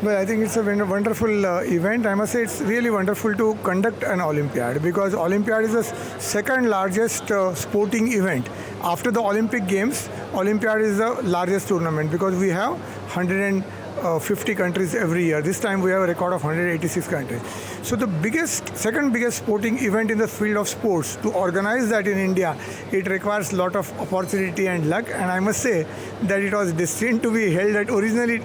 Well, I think it's a wonderful event. I must say it's really wonderful to conduct an Olympiad because Olympiad is the second largest sporting event. After the Olympic Games, Olympiad is the largest tournament because we have 150 countries every year. This time we have a record of 186 countries. So the second biggest sporting event in the field of sports, to organize that in India, it requires a lot of opportunity and luck. And I must say that it was destined to be held at originally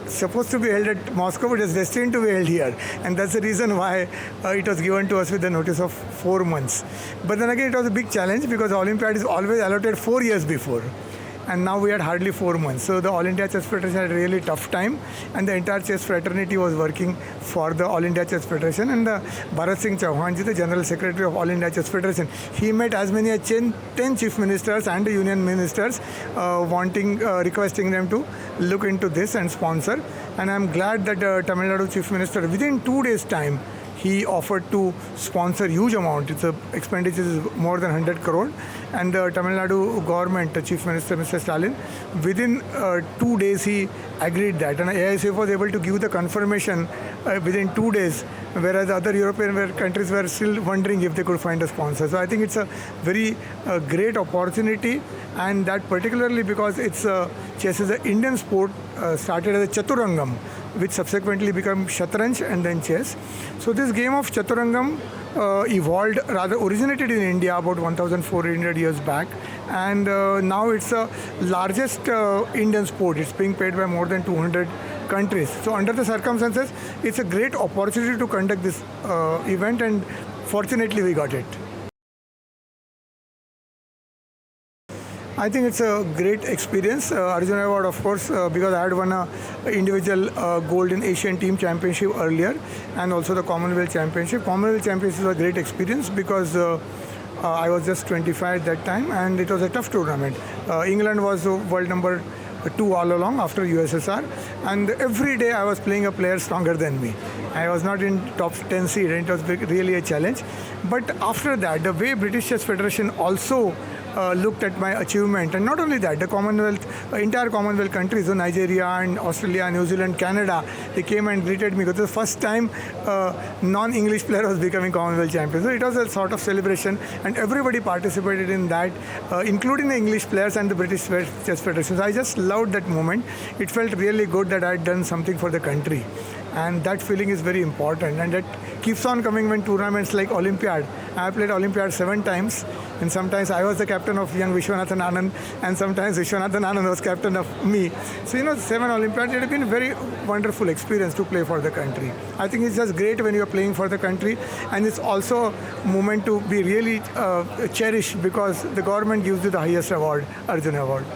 supposed to be held at Moscow, but it's destined to be held here. And that's the reason why it was given to us with a notice of 4 months. But then again, it was a big challenge because the Olympiad is always allotted 4 years before. And now we had hardly 4 months. So the All India Chess Federation had a really tough time, and the entire chess fraternity was working for the All India Chess Federation. And Bharat Singh Chauhanji, the General Secretary of All India Chess Federation, he met as many as 10 chief ministers and the union ministers requesting them to look into this and sponsor. And I'm glad that Tamil Nadu Chief Minister, within 2 days' time, he offered to sponsor huge amount. Its expenditure is more than 100 crore. And the Tamil Nadu government, the Chief Minister, Mr. Stalin, within 2 days he agreed that. And AICF was able to give the confirmation within 2 days, whereas other European countries were still wondering if they could find a sponsor. So I think it's a very great opportunity, and that particularly because chess is an Indian sport, started as a Chaturangam, which subsequently became Shatranj and then chess. So this game of Chaturangam originated in India about 1,400 years back, and now it's the largest Indian sport. It's being played by more than 200 countries. So under the circumstances, it's a great opportunity to conduct this event, and fortunately we got it. I think it's a great experience. Arjuna Award, of course, because I had won an individual gold in Asian Team Championship earlier, and also the Commonwealth Championship. Commonwealth Championship was a great experience because I was just 25 at that time, and it was a tough tournament. England was world number 2 all along after USSR, and every day I was playing a player stronger than me. I was not in top 10 seed, and it was really a challenge. But after that, the way British Chess Federation also looked at my achievement, and not only that, the entire Commonwealth countries, so Nigeria and Australia, New Zealand, Canada, they came and greeted me because the first time non-English player was becoming Commonwealth champion. So it was a sort of celebration, and everybody participated in that, including the English players and the British Chess Federation. So I just loved that moment. It felt really good that I had done something for the country. And that feeling is very important, and that keeps on coming when tournaments like Olympiad. I played Olympiad 7 times, and sometimes I was the captain of young Vishwanathan Anand, and sometimes Vishwanathan Anand was captain of me. So 7 Olympiads, it has been a very wonderful experience to play for the country. I think it's just great when you're playing for the country, and it's also a moment to be really cherished because the government gives you the highest award, Arjuna Award.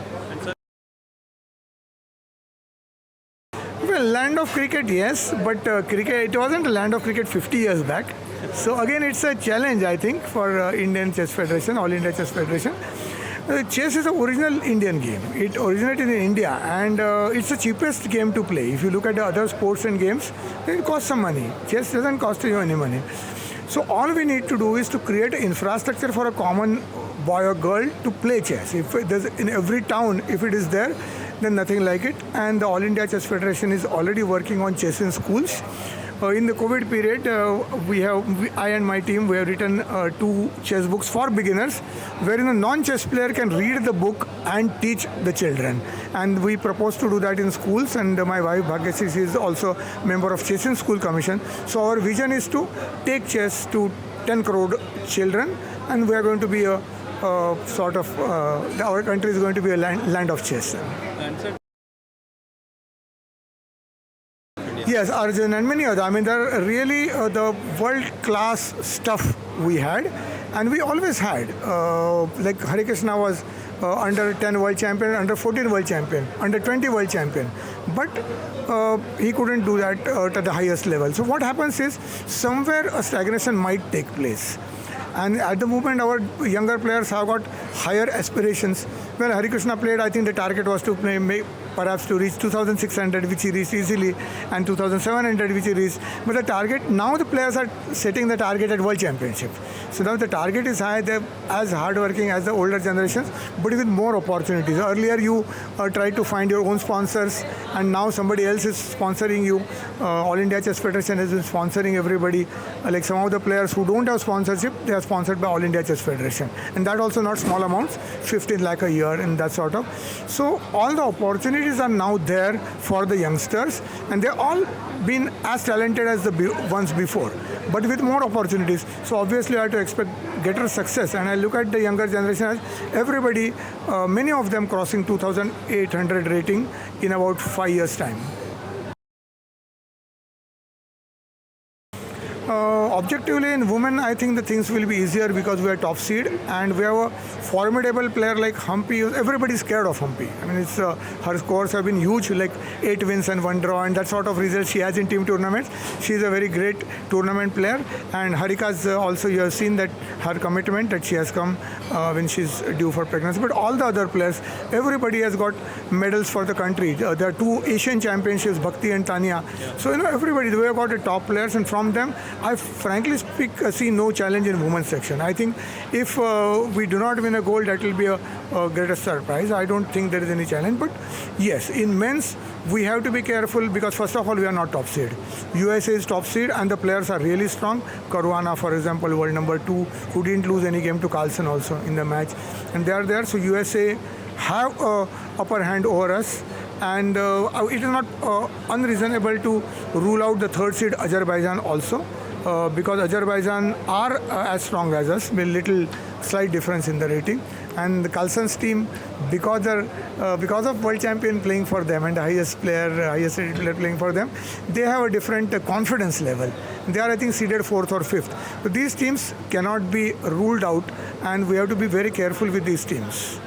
Well, land of cricket, yes, but cricket, it wasn't a land of cricket 50 years back. So again, it's a challenge, I think, for Indian Chess Federation, All India Chess Federation. Chess is an original Indian game. It originated in India, and it's the cheapest game to play. If you look at the other sports and games, it costs some money. Chess doesn't cost you any money. So all we need to do is to create an infrastructure for a common boy or girl to play chess. If there's in every town, if it is there, then nothing like it. And the All India Chess Federation is already working on chess in schools. In the COVID period, I and my team, we have written 2 chess books for beginners, wherein a non-chess player can read the book and teach the children. And we propose to do that in schools, and my wife Bhagyashree is also member of Chess in School Commission. So our vision is to take chess to 10 crore children, and we are going to be our country is going to be a land of chess. Yes, Arjun and many others. I mean, they're really the world-class stuff we had, and we always had. Like Hare Krishna was under 10 world champion, under 14 world champion, under 20 world champion. But he couldn't do that at the highest level. So what happens is, somewhere a stagnation might take place. And at the moment, our younger players have got higher aspirations. When Hare Krishna played, I think the target was to perhaps to reach 2,600, which he reached easily, and 2,700, which he reached. But the target, now the players are setting the target at World Championship. So now the target is high. They're as hardworking as the older generations, but with more opportunities. Earlier you tried to find your own sponsors, and now somebody else is sponsoring you. All India Chess Federation has been sponsoring everybody. Like some of the players who don't have sponsorship, they are sponsored by All India Chess Federation, and that also not small amounts, 15 lakh a year and that sort of. So all the opportunities are now there for the youngsters, and they're all been as talented as the ones before, but with more opportunities. So obviously I have to expect greater success, and I look at the younger generation as everybody, many of them crossing 2,800 rating in about 5 years time. Objectively in women, I think the things will be easier because we are top seed and we have a formidable player like Humpy. Everybody's scared of Humpy. I mean, it's her scores have been huge, like 8 wins and 1 draw, and that sort of results she has in team tournaments. She's a very great tournament player, and Harika's also, you have seen that her commitment that she has come when she's due for pregnancy. But all the other players, everybody has got medals for the country. There are 2 Asian championships, Bhakti and Tanya. So everybody, we have got the top players, and from them I frankly see no challenge in women's section. I think if we do not win a gold, that will be a greatest surprise. I don't think there is any challenge. But yes, in men's, we have to be careful because first of all, we are not top seed. USA is top seed and the players are really strong. Caruana, for example, world number 2, who didn't lose any game to Carlsen also in the match. And they are there. So USA have upper hand over us. And it is not unreasonable to rule out the 3rd seed Azerbaijan also. Because Azerbaijan are as strong as us, with little slight difference in the rating. And the Carlsen's team, because of world champion playing for them and the highest rated player playing for them, they have a different confidence level. They are, I think, seeded 4th or 5th. So these teams cannot be ruled out, and we have to be very careful with these teams.